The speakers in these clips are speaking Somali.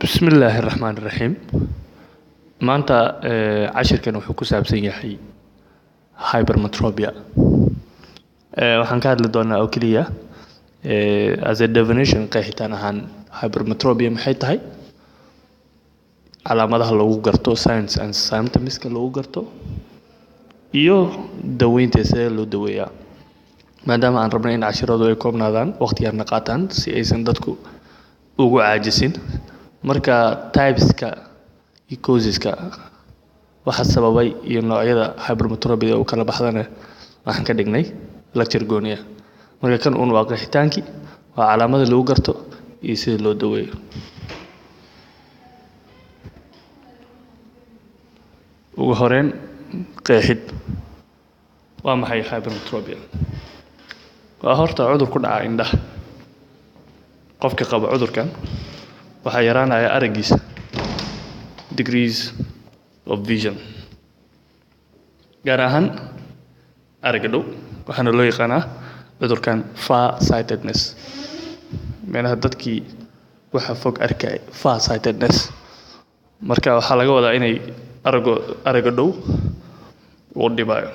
بسم الله الرحمن الرحيم maanta cashirkan wuxuu ku saabsan yahay hypermetropia waxaan ka hadli doonaa oo kaliya as a definition qeexitaan ahaan hypermetropia maxay tahay calaamadaha lagu garto signs and symptoms-ka lagu garto iyo daweynta sida loo daweeyaa maadaama aan rabnay in cashiradu ay koobnaadaan waqti yarna qaataan si aysan dadku ugu caajisin marka typeska iyo causeska waxa sababay iyo noocyada hypermetropia oo kala baxdana waxaan ka dhignay lecture gooniya marka kan uun waa qeexitaankii waa calaamada lagu garto iyo sida loo daweeyo ugu horeen qeexid waa maxay hypermetropia waa horta cudur ku dhaca indhaha qofka qaba cudurkan waxa yaraanaya aragiisa degrees of vision gaar ahaan aragga dhow waxaana loo yaqaanaa cudurkan far sightedness meelaha dadkii waxa fog arkay far sightedness marka waxaa laga wadaa inay aragga dhow uu dhibayo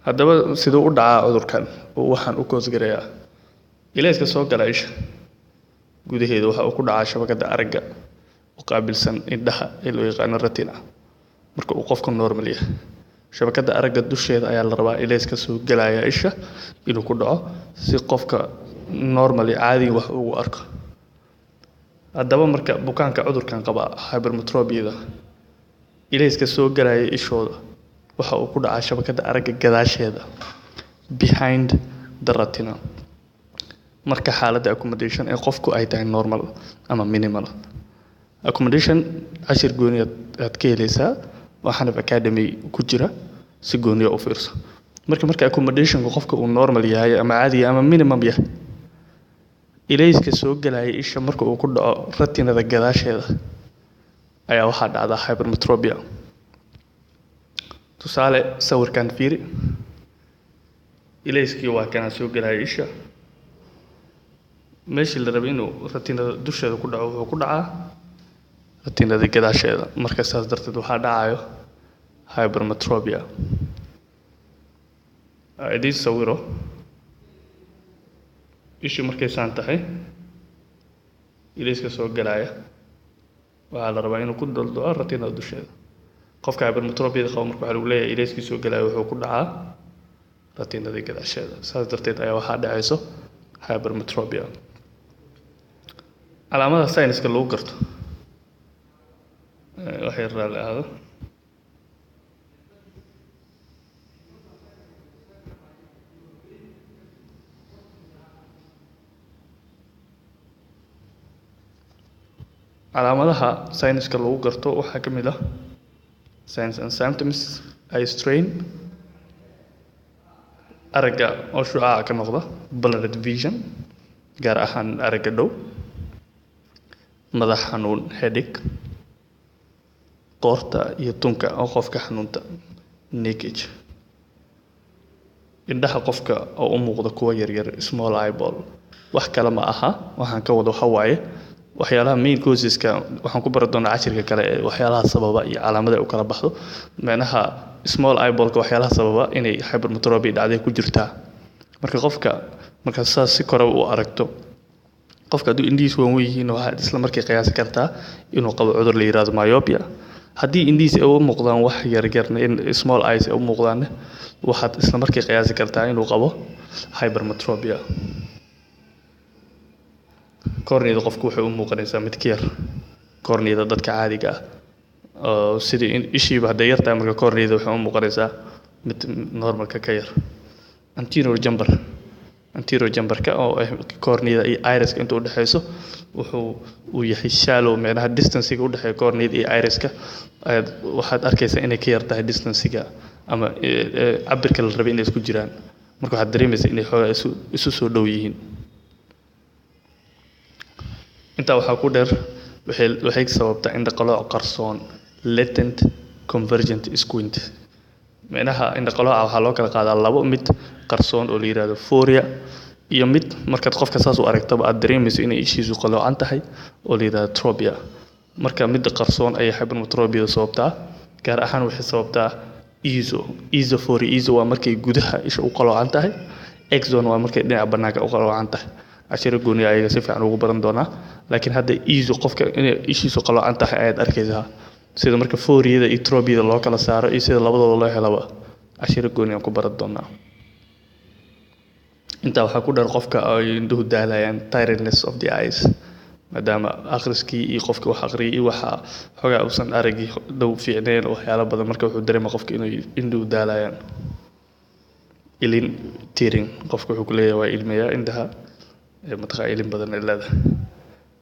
haddaba siduu u dhacaa cudurkan oo waxaan u koosgarayaa ilayska soo gala isha gudaheeda waxa uu ku dhacaa shabakada aragga oo qaabilsan indhaha ee loo yaqaano retina marka uu qofku normal yahay shabakada aragga dusheeda ayaa la rabaa ilayska soo galaya isha inuu ku dhaco si qofka normally caadi wax ugu arko haddaba marka bukaanka cudurkan qaba hypermetropia ilayska soo galaya ishooda waxa uu ku dhacaa shabakada aragga gadaasheeda behind the retina marka xaaladda accommodation ee qofku ay tahay normal ama minimal accommodation cashir gooniya aad ka helaysaa waxaana academy ku jira si gooniya u fiirso marka accommodation qofka uu normal yahay ama caadi ama minimum yahay ilayska soo galaya isha marka uu ku dhaco retinada gadaasheeda ayaa waxaa dhacda hypermetropia tusaale sawirkan fiiri ilayskii waa kana soo galaya isha meeshii la rabay inuu retinada dusheeda ku dhaco wuxuu ku dhacaa retinada gadaasheeda marka saas darteed waxaa dhacayo hypermetropia idin sawiro ishii markay saan tahay ilayska soo galaya waxaa la rabaa inuu ku daldaco retinada dusheeda qofka hypermetropia qaba marka waxa lagu leeyahay ilayskii soo galaya wuxuu ku dhacaa retinada gadaasheeda saas darteed ayaa waxaa dhacayso hypermetropia calaamada sayniska lagu garto waxay raali ahaado calaamadaha sayniska lagu garto waxaa ka mid ah signs and symptoms eye strain aragga oo shucaaca ka noqda blurred vision gaar ahaan aragga dhow madax xanuun headache qoorta iyo tunka oo qofka xanuunta nakage indhaha qofka oo u muuqda kuwa yaryar small eyeball wax kale ma aha waxaan ka wado hawaaye waxyaalaha main causeska waxaan ku bari doonaa cashirka kale ee waxyaalaha sababa iyo calaamada u kala baxdo meelaha small eyeball-ka waxyaalaha sababa inay hypermetropia dhacday ku jirtaa marka qofka marka saas si kore u aragto qofka hadduu indhihiisu waan weyihiin waxaad isla markii qiyaasi kartaa inuu qabo cudur la yiraahdo myopia haddii indhihiisa ay u muuqdaan wax yaryarna in small eyes ay u muuqdaan waxaad isla markii qiyaasi kartaa inuu qabo hypermetropia corneada qofku waxay u muuqanaysaa mid ka yar corneada dadka caadiga ah sidii ishiiba hadday yartahay marka corneada waxay u muuqanaysaa mid normalka ka yar anterior jambarka oo corneada iyo iriska inta u dhaxayso uu yahay shallow meelaha distance-ga u dhaxeeya corneada iyo iriska waxaad arkaysaa inay ka yar tahay distance-ga ama cabirka la rabay inay isku jiraan marka waxaad dareemaysaa inay xoogaa isu soo dhow yihiin intaa waxaa ku dheer waxay sababtaa indho qalooc qarsoon latent convergent squint meelaha indho qalooca waxaa loo kala qaadaa labo mid qarsoon oo la yiraahdo foria iyo mid markaad qofka saas u aragtaba aad dareemayso inay ishiisu qaloocan tahay oo la yidhahdo tropia. marka midda qarsoon ayay hypermetropia sababtaa, gaar ahaan waxay sababtaa esophoria. Eso waa markay gudaha isha u qaloocan tahay, exon waa markay dhinaca bannaanka u qaloocan tahay. cashiro gooni ayaga si fiican ugu baran doonaa, laakiin hadda eso qofka inay ishiisu qaloocan tahay ayaad arkaysaa, sida marka phoriada iyo tropiada loo kala saaro iyo sida labadooda loo helaba cashiro gooni aan ku baran doonaa. intaa waxaa ku dheer qofka ay indhuhu daalayaan, tiredness of the eyes, maadaama akhriskii iyo qofka wax aqriyay iyo waxa xogaa uusan aragii dhow fiicneen oo waxyaalo badan, marka wuxuu dareemaa qofka inuu indhuhu daalayaan. ilin tearing, qofka wuxuu ku leeyahay waa ilmeeyaa indhaha, mataqaa ilin badan ay leedahay.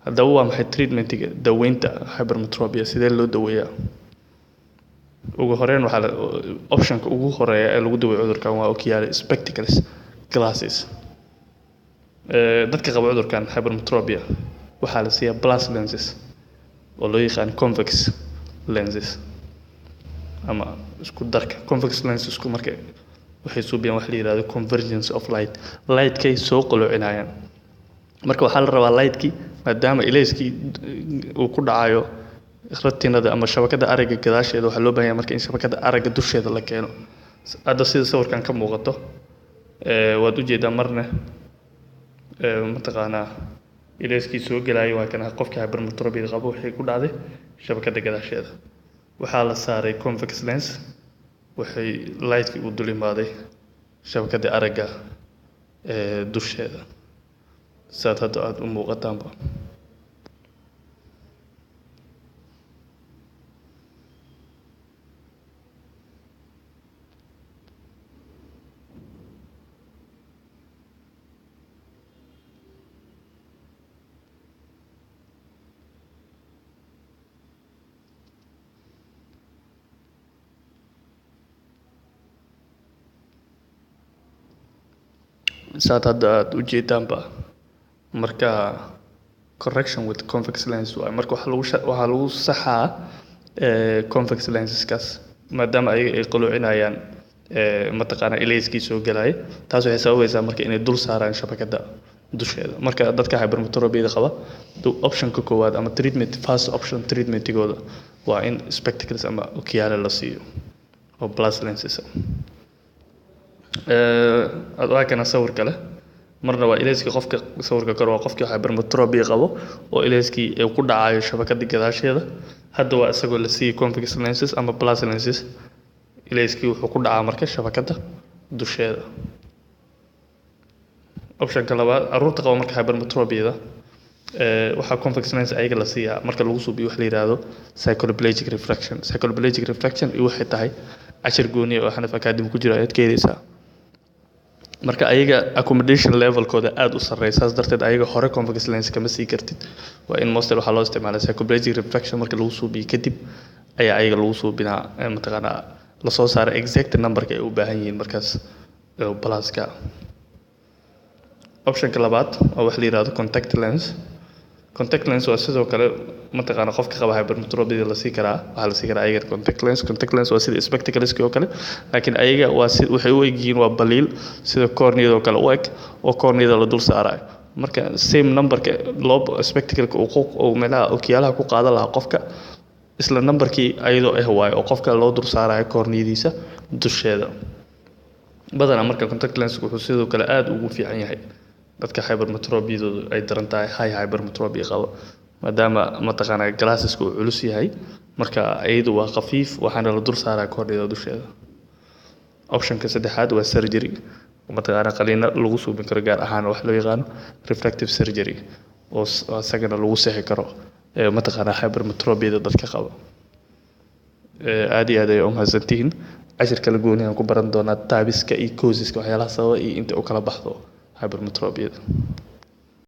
haddaba waa maxay treatmentiga daweynta hypermetropia, sidee loo daweeyaa? ugu horeyn waxaa optionka ugu horeeya ee lagu daweeyo cudurkan waa ocular spectacles, glasses. dadka qaba cudurkan hypermetropia waxaa la siiyaa plus lenses oo loo yaqaan convex lenses ama isku darka. convex lensesku marka waxay suubiyaan wax la yiraahdo convergence of lightkay soo qaloocinayaan. marka waxaa la rabaa lightkii, maadaama ilayskii uu ku dhacayo retinada ama shabakada aragga gadaasheeda, waxaa loo baahan yahay marka in shabakada aragga dusheeda la keeno. hadda sida sawirkan ka muuqato waad u jeedaa marna mataqaanaa ilayskii soo gelaya waa kana qofka hypermetropia qabo waxay ku dhacday shabakada gadaasheeda. waxaa la saaray convex lens, waxay lightkii u dul imaaday shabakada aragga dusheeda, saad hadda aad u muuqataanba. saad hadda aad u jeedaanba, marka correction with convex lens waa marka waxaa lagu saxaa convex lenseskaas, maadaama ayaga ay qaloocinayaan mataqaanaa ilayskii soo galaya. taas waxay sababaysaa marka inay dul saaraan shabakada dusheeda. marka dadka hypermetropia qaba optionka koowaad ama first option treatmentigooda waa in spectacles ama ocular la siiyo oo plus lenses. waa kana sawir kale, marna waa ilayskii qofka sawirka kor waa qofkii hypermetropia qabo oo ilayskii uu ku dhacayo shabakada gadaasheeda. hadda waa isagoo la siiyay convex lenses ama plus lenses, ilayskii wuxuu ku dhacaa marka shabakada dusheeda. optionka labaad, caruurta qaba marka hypermetropiada waxaa convex lens ayaga la siiyaa marka lagu suubiyo wax la yiraahdo cycloplegic refraction. cycloplegic refraction iyo waxay tahay cashir gooni oo xanaf academy ku jira ayaad ka helaysaa. marka ayaga accommodation levelkooda aad u sarreeya, saas darteed ayaga hore convex lens kama sii kartid. waa in mostly waxaa loo isticmaalaa cycloplegic refraction marka lagu suubiyo kadib ayaa ayaga lagu suubinaa mataqaanaa la soo saara exact numberka ay u baahan yihiin markaas pluska. optionka labaad waa wax la yiraahdo contact lens. contact lens waa sidoo kale mataqaanaa qofka qaba hypermetropia la sii karaa, waxaa la sii karaa ayaga contact lens. contact lens waa sida spectacleski oo kale, laakiin ayaga waa waxay u egyihiin waa baliil sida corneada oo kale u eg oo corneada la dul saarayo. marka same numberka loo spectacleka uu meelaha okiyaalaha ku qaadan lahaa qofka, isla numberkii ayadoo waayo oo qofka loo dul saarayo corneadiisa dusheeda. badanaa marka contact lens wuxuu sidoo kale aad ugu fiican yahay dadka hypermetropiadoodu ay daran tahay, high hypermetropia qabo, maadaama mataqaanaa glasseska uu culus yahay. marka ayadu waa khafiif, waxaana la dul saaraa corneada dusheeda. optionka saddexaad waa surgery, mataqaanaa qaliino lagu suubin karo, gaar ahaan wax loo yaqaano refractive surgery oo isagana lagu sixi karo mataqaanaa hypermetropiada dadka qaba. aad iyo aad ayay u mahadsantihiin. cashir kala gooni aan ku baran doonaa taabiska iyo causeska waxyaalaha sababa iyo inta u kala baxdo hypermetropiada.